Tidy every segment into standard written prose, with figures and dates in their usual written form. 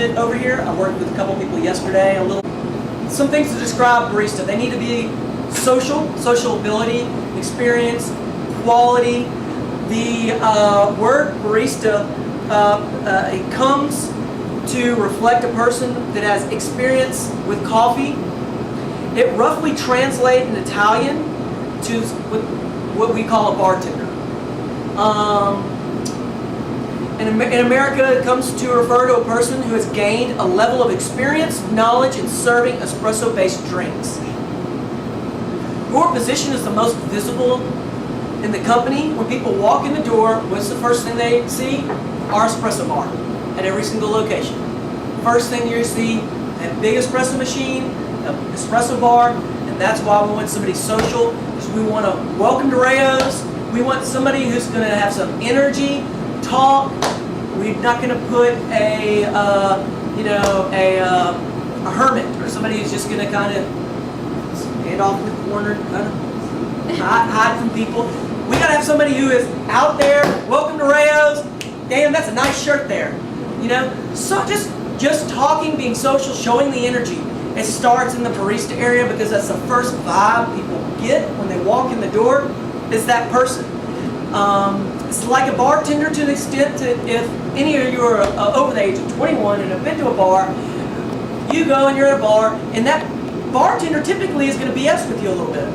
over here. I worked with a couple people yesterday. Some things to describe barista. They need to be social ability, experience, quality. The word barista it comes to reflect a person that has experience with coffee. It roughly translates in Italian to what we call a bartender. In America, it comes to refer to a person who has gained a level of experience, knowledge in serving espresso-based drinks. Your position is the most visible in the company. When people walk in the door, what's the first thing they see? Our espresso bar at every single location. First thing you see, a big espresso machine, an espresso bar, and that's why we want somebody social, because we want to welcome to Rayo's. We want somebody who's going to have some energy, talk. We're not going to put a hermit or somebody who's just going to kind of stand off in the corner, kind of hide from people. We got to have somebody who is out there. Welcome to Rayo's. Damn, that's a nice shirt there. You know, so just talking, being social, showing the energy. It starts in the barista area because that's the first vibe people get when they walk in the door. Is that person. It's like a bartender to the extent that if any of you are over the age of 21 and have been to a bar, you go and you're at a bar, and that bartender typically is going to BS with you a little bit.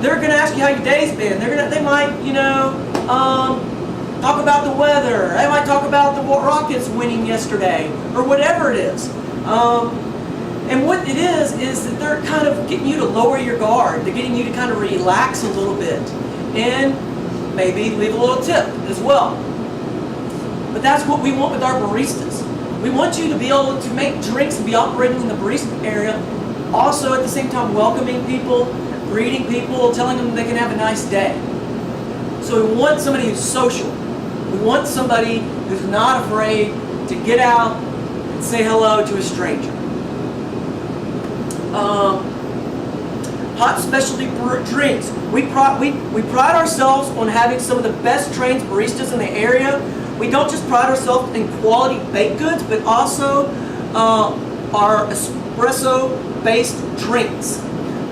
They're going to ask you how your day's been. They might, talk about the weather. They might talk about the Rockets winning yesterday, or whatever it is. And what it is that they're kind of getting you to lower your guard. They're getting you to kind of relax a little bit. And maybe leave a little tip as well. But that's what we want with our baristas. We want you to be able to make drinks and be operating in the barista area, also at the same time welcoming people, greeting people, telling them they can have a nice day. So we want somebody who's social. We want somebody who's not afraid to get out and say hello to a stranger. Hot specialty drinks. We pride ourselves on having some of the best trained baristas in the area. We don't just pride ourselves in quality baked goods, but also our espresso-based drinks.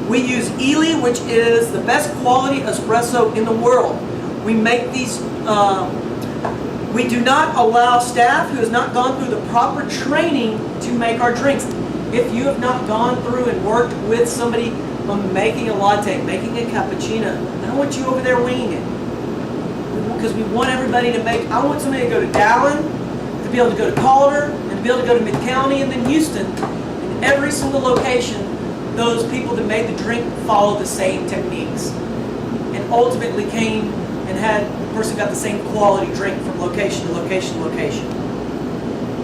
We use Ely, which is the best quality espresso in the world. We make these. We do not allow staff who has not gone through the proper training to make our drinks. If you have not gone through and worked with somebody on making a latte, making a cappuccino, I don't want you over there winging it. Because we want everybody to make, I want somebody to go to Dallin, to be able to go to Calder, and to be able to go to Mid-County and then Houston. In every single location, those people that made the drink follow the same techniques. And ultimately came and had, the person got the same quality drink from location to location to location.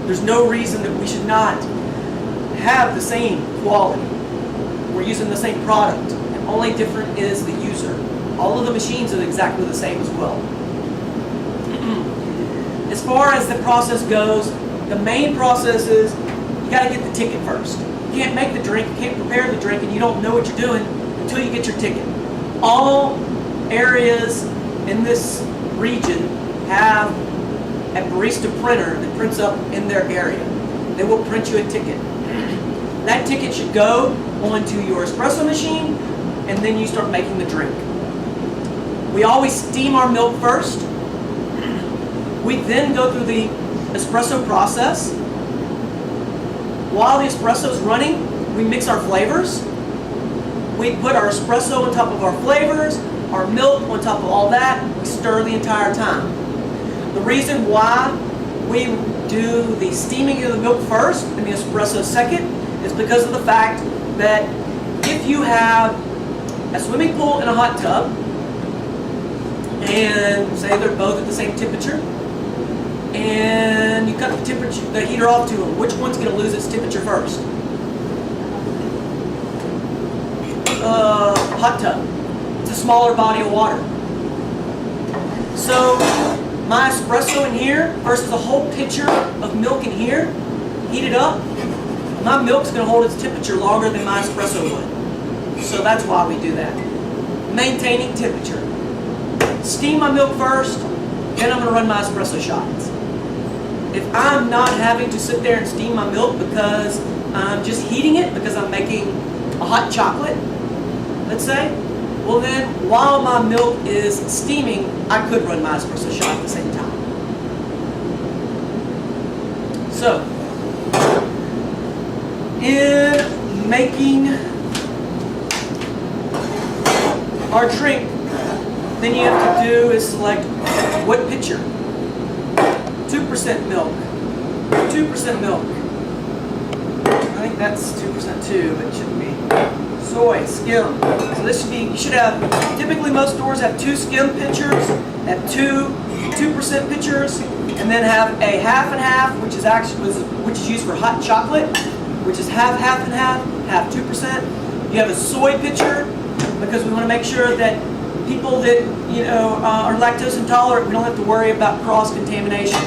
There's no reason that we should not have the same quality. We're using the same product. The only different is the user. All of the machines are exactly the same as well. As far as the process goes, the main process is you got to get the ticket first. You can't make the drink, you can't prepare the drink, and you don't know what you're doing until you get your ticket. All areas in this region have a barista printer that prints up in their area. They will print you a ticket. That ticket should go onto your espresso machine, and then you start making the drink. We always steam our milk first. We then go through the espresso process. While the espresso is running, we mix our flavors. We put our espresso on top of our flavors, our milk on top of all that. We stir the entire time. The reason why we do the steaming of the milk first and the espresso second is because of the fact that if you have a swimming pool and a hot tub, and say they're both at the same temperature, and you cut the heater off to them, which one's going to lose its temperature first? Hot tub. It's a smaller body of water. So my espresso in here versus a whole pitcher of milk in here, heat it up, my milk's going to hold its temperature longer than my espresso would. So that's why we do that. Maintaining temperature. Steam my milk first, then I'm going to run my espresso shots. if I'm not having to sit there and steam my milk because I'm just heating it because I'm making a hot chocolate, let's say, well then, while my milk is steaming, I could run my espresso shot at the same time. So, in making our drink, then you have to do is select what pitcher. 2% milk. 2% milk. I think that's 2% too, but it shouldn't be. Soy, skim. So this should be, you should have, typically most stores have 2 skim pitchers, have 2% pitchers, and then have a half and half, which is used for hot chocolate, which is half and half 2%. You have a soy pitcher, because we want to make sure that people that are lactose intolerant, we don't have to worry about cross-contamination.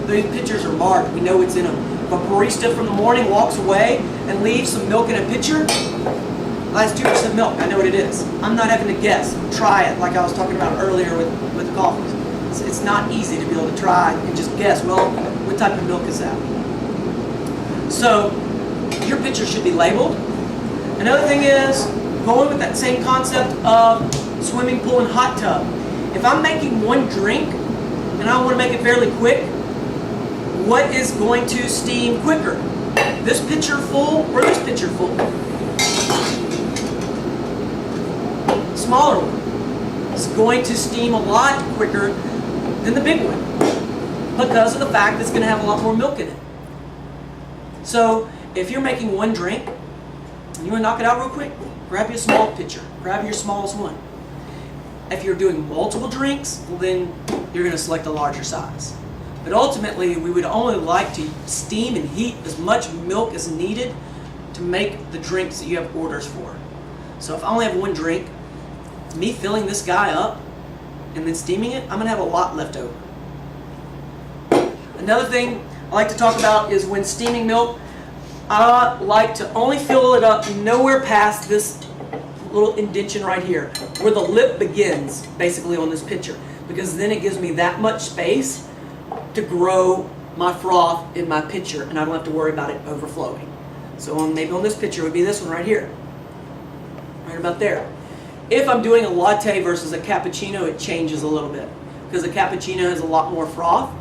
These pitchers are marked. We know what's in them. If a barista from the morning walks away and leaves some milk in a pitcher, that's 2% milk. I know what it is. I'm not having to guess. Try it, like I was talking about earlier with the coffees. It's not easy to be able to try and just guess, well, what type of milk is that? So, your pitcher should be labeled. Another thing is, going with that same concept of swimming pool and hot tub. If I'm making one drink and I want to make it fairly quick, what is going to steam quicker? This pitcher full or this pitcher full? Smaller one. It's going to steam a lot quicker than the big one because of the fact that it's going to have a lot more milk in it. So if you're making one drink and you want to knock it out real quick, grab you a small pitcher. Grab your smallest one. If you're doing multiple drinks, well then you're going to select a larger size. But ultimately, we would only like to steam and heat as much milk as needed to make the drinks that you have orders for. So if I only have one drink, me filling this guy up and then steaming it, I'm going to have a lot left over. Another thing I like to talk about is when steaming milk, I like to only fill it up nowhere past this little indentation right here, where the lip begins, basically on this pitcher, because then it gives me that much space to grow my froth in my pitcher, and I don't have to worry about it overflowing. So maybe on this pitcher would be this one right here, right about there. If I'm doing a latte versus a cappuccino, it changes a little bit, because a cappuccino has a lot more froth.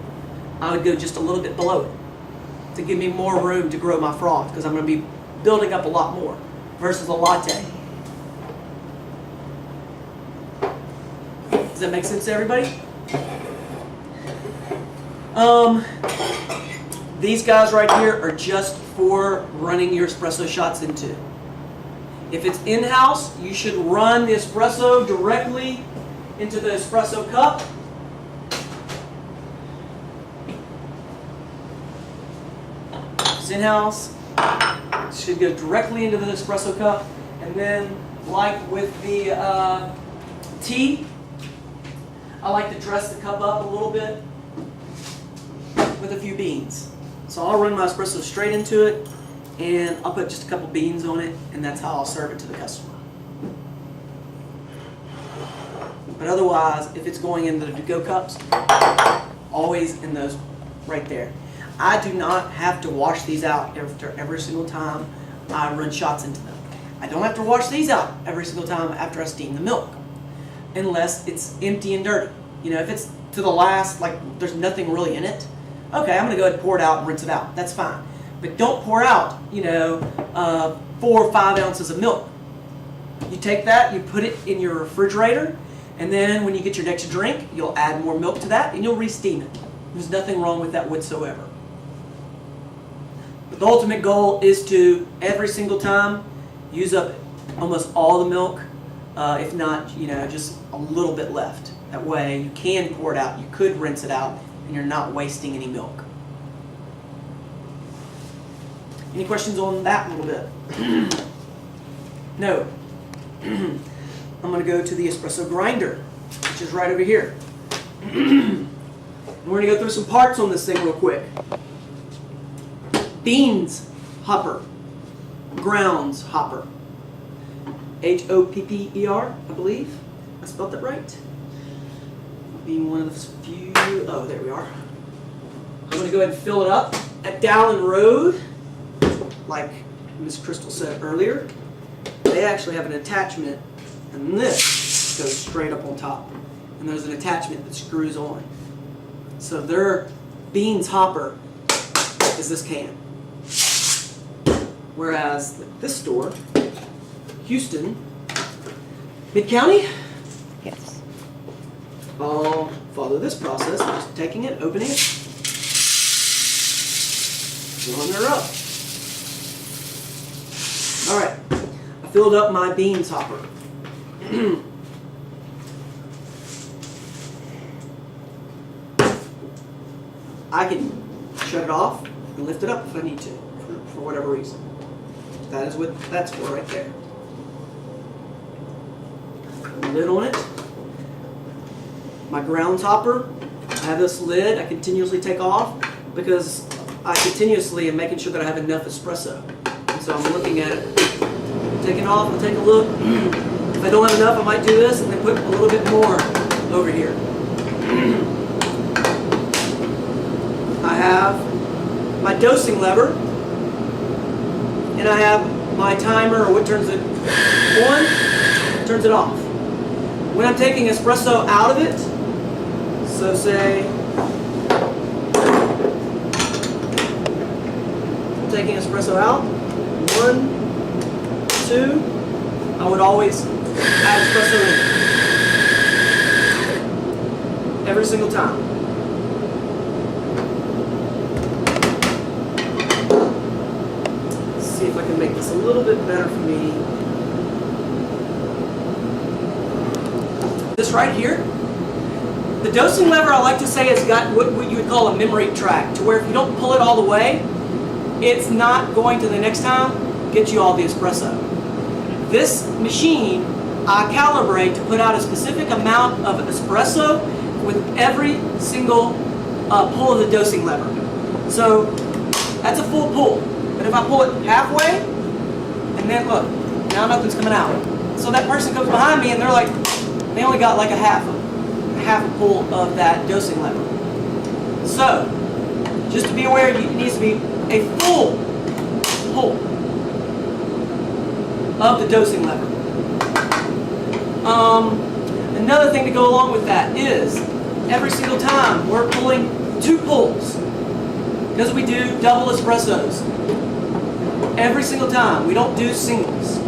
I would go just a little bit below it to give me more room to grow my froth, because I'm going to be building up a lot more versus a latte. Does that make sense to everybody? These guys right here are just for running your espresso shots into. If it's in-house, you should run the espresso directly into the espresso cup. If it's in-house, it should go directly into the espresso cup. And then, like with the tea, I like to dress the cup up a little bit with a few beans. So I'll run my espresso straight into it, and I'll put just a couple beans on it, and that's how I'll serve it to the customer. But otherwise, if it's going into the to-go cups, always in those right there. I do not have to wash these out after every single time I run shots into them. I don't have to wash these out every single time after I steam the milk, unless it's empty and dirty. You know, if it's to the last, like there's nothing really in it, okay, I'm going to go ahead and pour it out and rinse it out. That's fine. But don't pour out, 4 or 5 ounces of milk. You take that, you put it in your refrigerator, and then when you get your next drink, you'll add more milk to that, and you'll re-steam it. There's nothing wrong with that whatsoever. But the ultimate goal is to, every single time, use up almost all the milk, if not, just a little bit left. That way you can pour it out, you could rinse it out, and you're not wasting any milk. Any questions on that a little bit? No. I'm going to go to the espresso grinder, which is right over here. We're going to go through some parts on this thing real quick. Beans hopper. Grounds hopper. H-O-P-P-E-R, I believe. I spelled that right. Being one of the few, oh, there we are. I'm going to go ahead and fill it up. At Dowling Road, like Miss Crystal said earlier, they actually have an attachment, and this goes straight up on top. And there's an attachment that screws on. So their beans hopper is this can. Whereas this store, Houston, Mid-County, Yes. I'll follow this process, just taking it, opening it, filling her up. Alright, I filled up my beans hopper. I can shut it off and lift it up if I need to, for whatever reason. That is what that's for right there. Lid on it. My ground hopper, I have this lid I continuously take off because I continuously am making sure that I have enough espresso. And so I'm looking at it, take it off and take a look. If I don't have enough, I might do this and then put a little bit more over here. I have my dosing lever, and I have my timer, or what turns it on, turns it off. When I'm taking espresso out of it, so say, I'm taking espresso out, 1, 2, I would always add espresso in. Every single time. Let's see if I can make this a little bit better for me. This right here, the dosing lever, I like to say, has got what you would call a memory track, to where if you don't pull it all the way, it's not going to the next time get you all the espresso. This machine, I calibrate to put out a specific amount of espresso with every single pull of the dosing lever. So that's a full pull. But if I pull it halfway, and then look, now nothing's coming out. So that person comes behind me and they're like, they only got like a half a pull of that dosing lever. So, just to be aware, it needs to be a full pull of the dosing lever. Another thing to go along with that is, every single time we're pulling 2 pulls, because we do double espressos. Every single time, we don't do singles.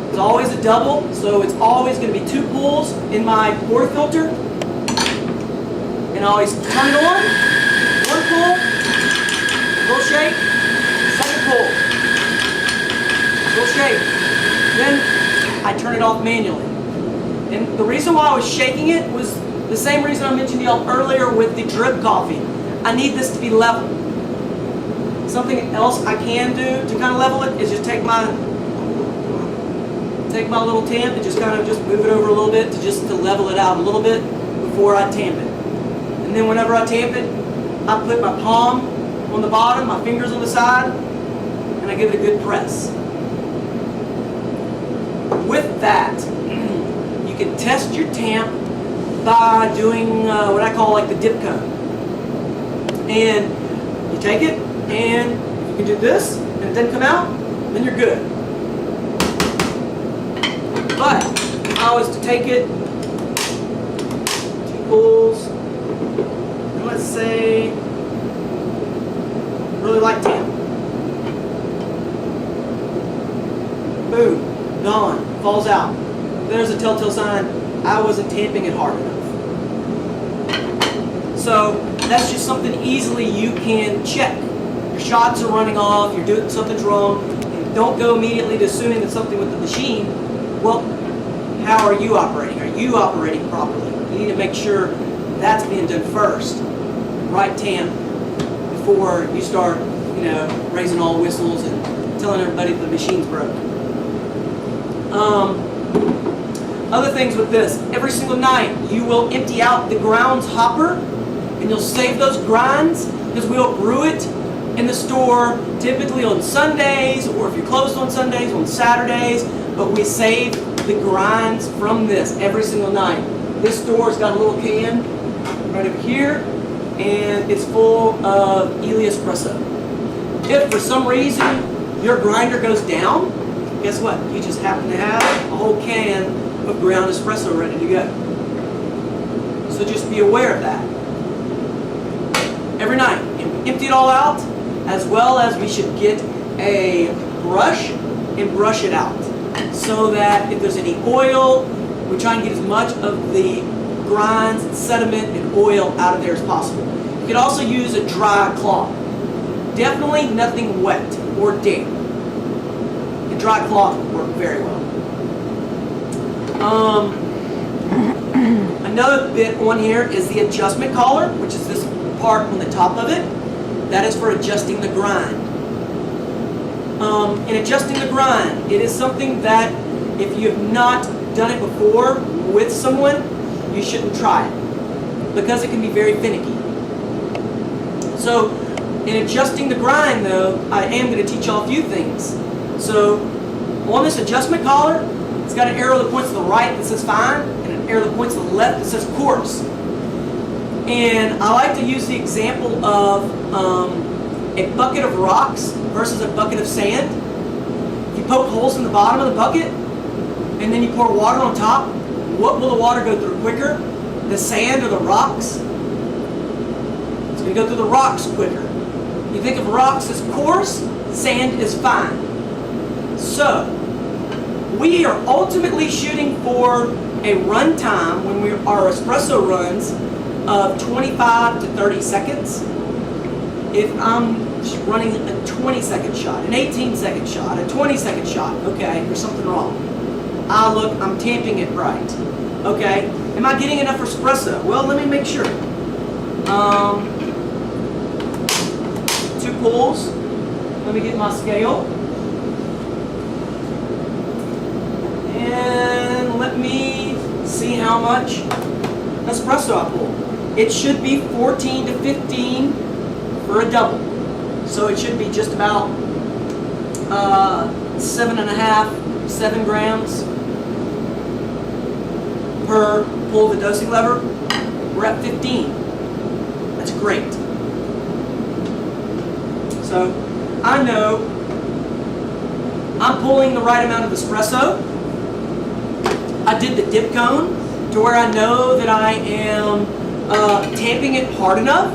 It's always a double, so it's always going to be 2 pulls in my portafilter. And I always turn it on, 1 pull, little shake, 2nd pull, little shake. Then I turn it off manually. And the reason why I was shaking it was the same reason I mentioned to y'all earlier with the drip coffee. I need this to be level. Something else I can do to kind of level it is just take my little tamp and just kind of just move it over a little bit to level it out a little bit before I tamp it. And then whenever I tamp it, I put my palm on the bottom, my fingers on the side, and I give it a good press. With that, you can test your tamp by doing what I call like the dip cone. And you take it, and if you can do this, and it doesn't come out, then you're good. But if I was to take it, 2 pulls, and let's say, really light tamp. Boom, gone, falls out. There's a telltale sign I wasn't tamping it hard enough. So that's just something easily you can check. Your shots are running off, you're doing something's wrong. Don't go immediately to assuming that something with the machine. Well, how are you operating? Are you operating properly? You need to make sure that's being done first. Right tamp before you start, raising all whistles and telling everybody the machine's broke. Other things with this, every single night you will empty out the grounds hopper and you'll save those grinds because we'll brew it in the store typically on Sundays, or if you're closed on Sundays, on Saturdays, but we save the grinds from this every single night. This store's got a little can right over here, and it's full of Elea Espresso. If for some reason your grinder goes down, guess what? You just happen to have a whole can of ground espresso ready to go. So just be aware of that. Every night, empty it all out, as well as we should get a brush and brush it out, so that if there's any oil, we try and get as much of the grinds and sediment and oil out of there as possible. You could also use a dry cloth. Definitely nothing wet or damp. A dry cloth would work very well. Another bit on here is the adjustment collar, which is this part on the top of it. That is for adjusting the grind. In adjusting the grind, it is something that if you have not done it before with someone, you shouldn't try it, because it can be very finicky. So in adjusting the grind though, I am going to teach y'all a few things. So on this adjustment collar, it's got an arrow that points to the right that says fine, and an arrow that points to the left that says coarse. And I like to use the example of a bucket of rocks versus a bucket of sand. If you poke holes in the bottom of the bucket and then you pour water on top, what will the water go through quicker? The sand or the rocks? It's going to go through the rocks quicker. You think of rocks as coarse, sand is fine. So, we are ultimately shooting for a run time when our espresso runs of 25 to 30 seconds. If I'm running a 20-second shot, an 18-second shot, a 20-second shot, okay, there's something wrong. Look, I'm tamping it right. Okay, am I getting enough espresso? Well, let me make sure. 2 pulls. Let me get my scale. And let me see how much espresso I pull. It should be 14 to 15 for a double. So it should be just about 7 grams per pull of the dosing lever. We're at 15. That's great. So I know I'm pulling the right amount of espresso. I did the dip cone to where I know that I am tamping it hard enough.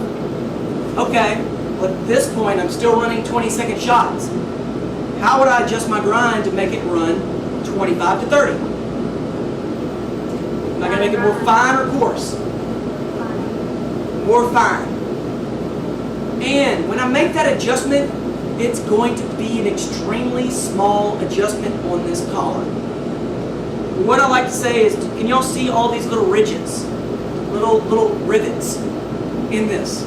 Okay, but at this point I'm still running 20-second shots. How would I adjust my grind to make it run 25 to 30? Am I going to make it more fine or coarse? More fine. And when I make that adjustment, it's going to be an extremely small adjustment on this collar. What I like to say is, can y'all see all these little ridges? Little rivets in this.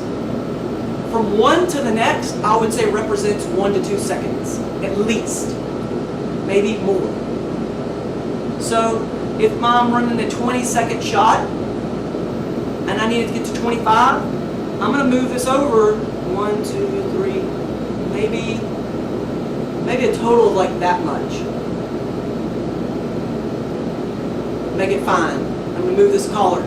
From one to the next, I would say represents 1 to 2 seconds, at least. Maybe more. So, if I'm running a 20-second shot, and I need to get to 25, I'm going to move this over 1, 2, 3, maybe a total of like that much. Make it fine. I'm going to move this collar.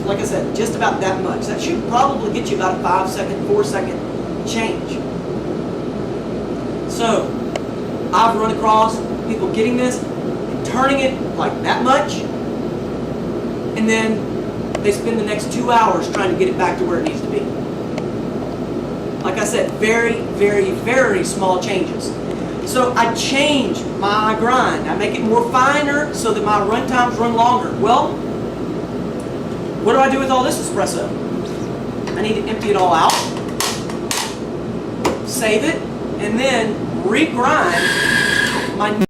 Like I said, just about that much. That should probably get you about a 5-second, 4-second change. So, I've run across people getting this and turning it like that much, and then they spend the next 2 hours trying to get it back to where it needs to be. Like I said, very, very, very small changes. So I change my grind. I make it more finer so that my run times run longer. Well, what do I do with all this espresso? I need to empty it all out, save it, and then regrind my